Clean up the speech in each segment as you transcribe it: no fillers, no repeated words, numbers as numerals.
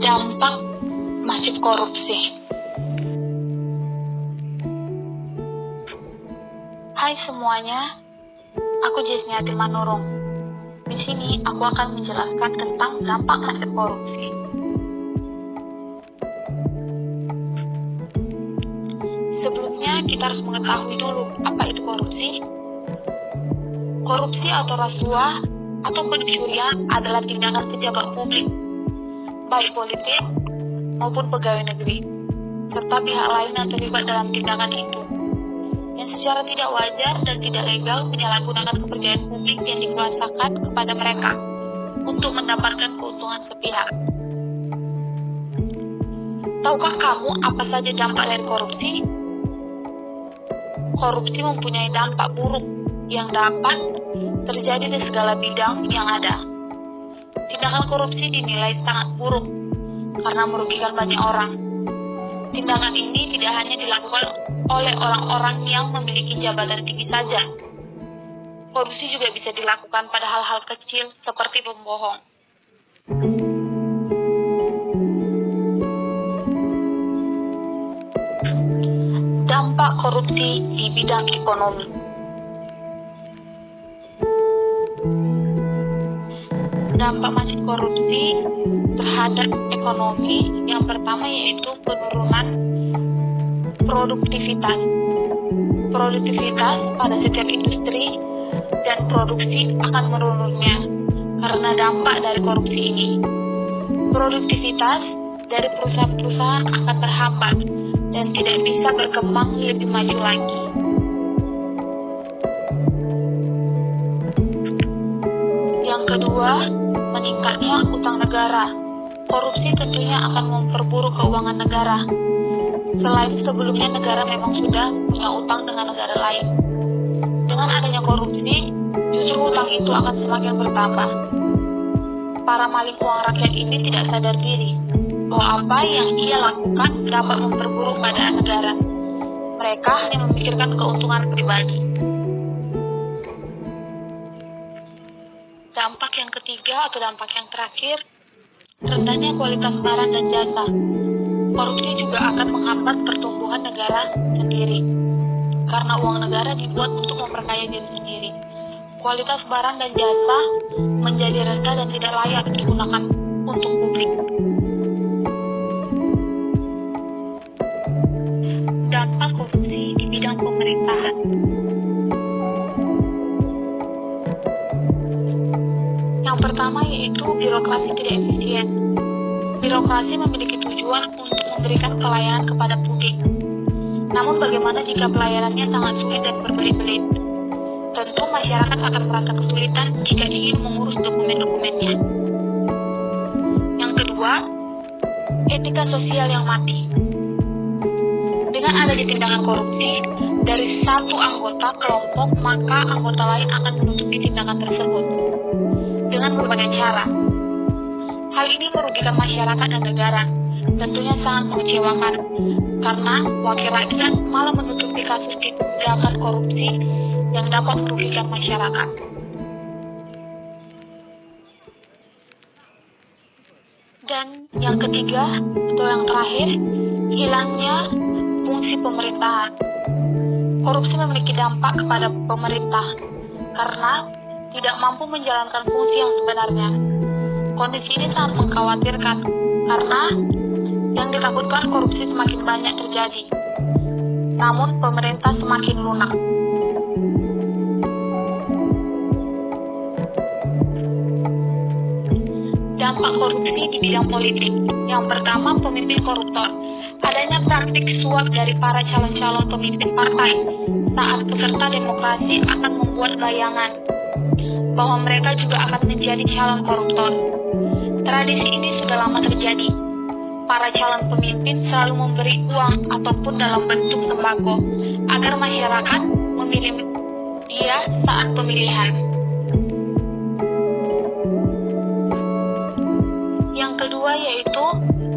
Dampak masif korupsi. Hai semuanya, aku Jesniati Manurung. Di sini aku akan menjelaskan tentang dampak masif korupsi. Sebelumnya kita harus mengetahui dulu apa itu korupsi. Korupsi atau rasuah atau pencurian adalah tindakan pejabat publik, baik politik maupun pegawai negeri, serta pihak lain yang terlibat dalam tindakan itu, yang secara tidak wajar dan tidak legal menyalahgunakan kepercayaan publik yang dikuasakan kepada mereka untuk mendapatkan keuntungan sepihak. Tahukah kamu apa saja dampak dari korupsi? Korupsi mempunyai dampak buruk yang dapat terjadi di segala bidang yang ada. Tindakan korupsi dinilai sangat buruk karena merugikan banyak orang. Tindakan ini tidak hanya dilakukan oleh orang-orang yang memiliki jabatan tinggi saja. Korupsi juga bisa dilakukan pada hal-hal kecil seperti pembohong. Dampak korupsi di bidang ekonomi. Dampak masif korupsi terhadap ekonomi yang pertama yaitu penurunan produktivitas. Produktivitas pada setiap industri dan produksi akan menurunnya karena dampak dari korupsi ini. Produktivitas dari perusahaan-perusahaan akan terhambat dan tidak bisa berkembang lebih maju lagi. Yang kedua, meningkatnya utang negara. Korupsi tentunya akan memperburuk keuangan negara. Selain sebelumnya negara memang sudah punya utang dengan negara lain. Dengan adanya korupsi, justru utang itu akan semakin bertambah. Para maling uang rakyat ini tidak sadar diri bahwa apa yang ia lakukan dapat memperburuk keadaan negara. Mereka hanya memikirkan keuntungan pribadi. Dampak yang ketiga atau dampak yang terakhir, rendahnya kualitas barang dan jasa. Korupsi juga akan menghambat pertumbuhan negara sendiri, karena uang negara dibuat untuk memperkaya diri sendiri. Kualitas barang dan jasa menjadi rendah dan tidak layak digunakan untuk publik. Dampak korupsi di bidang pemerintahan. Yang pertama yaitu birokrasi tidak efisien. Birokrasi memiliki tujuan untuk memberikan pelayanan kepada publik. Namun bagaimana jika pelayanannya sangat sulit dan berbelit-belit? Tentu masyarakat akan merasa kesulitan jika ingin mengurus dokumen-dokumennya. Yang kedua, etika sosial yang mati. Dengan adanya tindakan korupsi dari satu anggota kelompok, maka anggota lain akan menutupi tindakan tersebut dengan berbagai cara. Hal ini merugikan masyarakat dan negara, tentunya sangat mengecewakan, karena wakil rakyat malah menutupi kasus tindakan korupsi yang dapat merugikan masyarakat. Dan yang ketiga, atau yang terakhir, hilangnya fungsi pemerintahan. Korupsi memiliki dampak kepada pemerintah, karena tidak mampu menjalankan fungsi yang sebenarnya. Kondisi ini sangat mengkhawatirkan, karena yang ditakutkan korupsi semakin banyak terjadi, namun pemerintah semakin lunak. Dampak korupsi di bidang politik. Yang pertama, pemimpin koruptor. Adanya praktik suap dari para calon-calon pemimpin partai saat peserta demokrasi akan membuat bayangan bahwa mereka juga akan menjadi calon koruptor. Tradisi ini sudah lama terjadi. Para calon pemimpin selalu memberi uang ataupun dalam bentuk sembako agar masyarakat memilih dia saat pemilihan. Yang kedua yaitu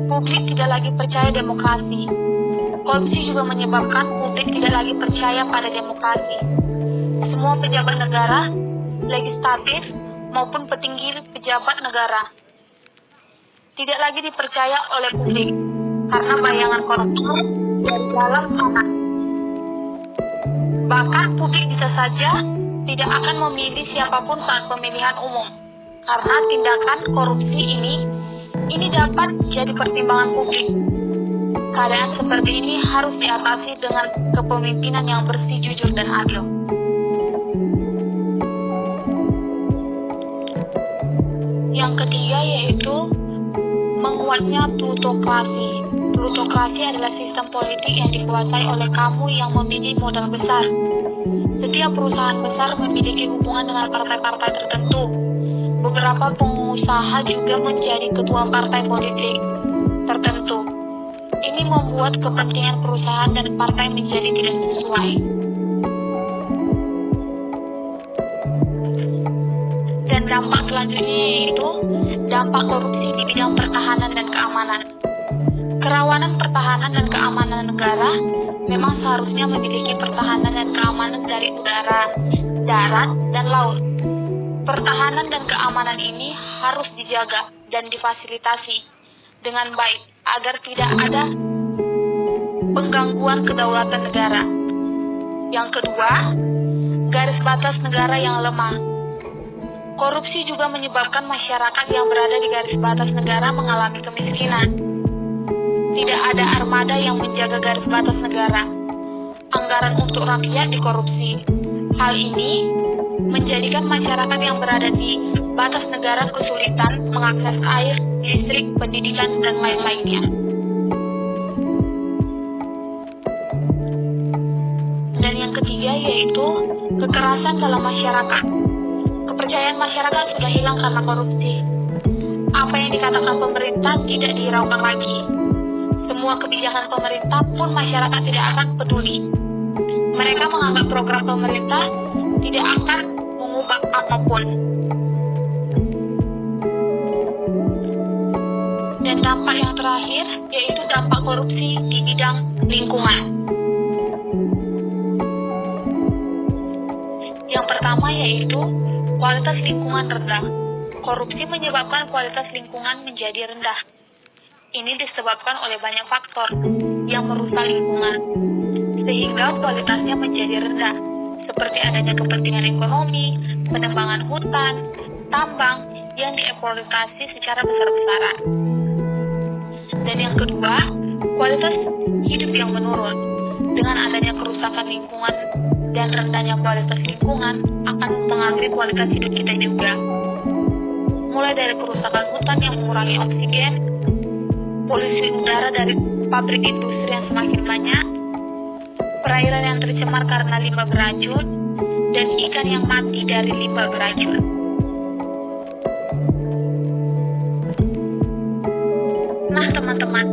publik tidak lagi percaya demokrasi. Korupsi juga menyebabkan publik tidak lagi percaya pada demokrasi. Semua pejabat negara, legislatif maupun petinggi pejabat negara tidak lagi dipercaya oleh publik karena bayangan koruptor dari dalam sana. Bahkan publik bisa saja tidak akan memilih siapapun saat pemilihan umum karena tindakan korupsi ini dapat jadi pertimbangan publik. Keadaan seperti ini harus diatasi dengan kepemimpinan yang bersih, jujur, dan adil. Yang ketiga yaitu menguatnya plutokrasi. Plutokrasi adalah sistem politik yang dikuasai oleh kamu yang memiliki modal besar. Setiap perusahaan besar memiliki hubungan dengan partai-partai tertentu. Beberapa pengusaha juga menjadi ketua partai politik tertentu. Ini membuat kepentingan perusahaan dan partai menjadi tidak sesuai. Dan dampak selanjutnya yaitu dampak korupsi di bidang pertahanan dan keamanan. Kerawanan pertahanan dan keamanan negara memang seharusnya memiliki pertahanan dan keamanan dari udara, darat, dan laut. Pertahanan dan keamanan ini harus dijaga dan difasilitasi dengan baik agar tidak ada penggangguan kedaulatan negara. Yang kedua, garis batas negara yang lemah. Korupsi juga menyebabkan masyarakat yang berada di garis batas negara mengalami kemiskinan. Tidak ada armada yang menjaga garis batas negara. Anggaran untuk rakyat dikorupsi. Hal ini menjadikan masyarakat yang berada di batas negara kesulitan mengakses air, listrik, pendidikan, dan lain-lainnya. Dan yang ketiga yaitu kekerasan dalam masyarakat. Kepercayaan masyarakat sudah hilang karena korupsi. Apa yang dikatakan pemerintah tidak dihiraukan lagi. Semua kebijakan pemerintah pun masyarakat tidak akan peduli. Mereka menganggap program pemerintah tidak akan mengubah apapun. Dan dampak yang terakhir yaitu dampak korupsi di bidang lingkungan. Yang pertama yaitu kualitas lingkungan rendah. Korupsi menyebabkan kualitas lingkungan menjadi rendah. Ini disebabkan oleh banyak faktor yang merusak lingkungan, sehingga kualitasnya menjadi rendah, seperti adanya kepentingan ekonomi, penebangan hutan, tambang yang dieksploitasi secara besar-besaran. Dan yang kedua, kualitas hidup yang menurun. Dengan adanya kerusakan lingkungan dan rendahnya kualitas lingkungan akan mempengaruhi kualitas hidup kita juga. Mulai dari kerusakan hutan yang mengurangi oksigen, polusi udara dari pabrik industri yang semakin banyak, perairan yang tercemar karena limbah beracun, dan ikan yang mati dari limbah beracun. Nah teman-teman,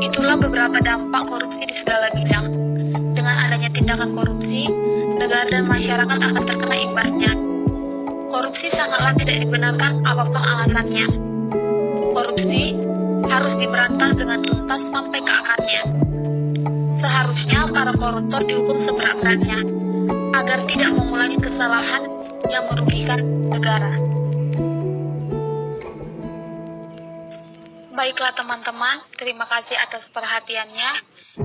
itulah beberapa dampak korupsi di segala bidang. Dengan adanya tindakan korupsi, negara dan masyarakat akan terkena imbasnya. Korupsi sangatlah tidak dibenarkan apapun alasannya. Korupsi harus diberantas dengan tuntas sampai ke akarnya. Seharusnya para koruptor dihukum seberat-beratnya agar tidak mengulangi kesalahan yang merugikan negara. Baiklah teman-teman, terima kasih atas perhatiannya.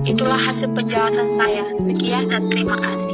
Itulah hasil penjelasan saya. Sekian dan terima kasih.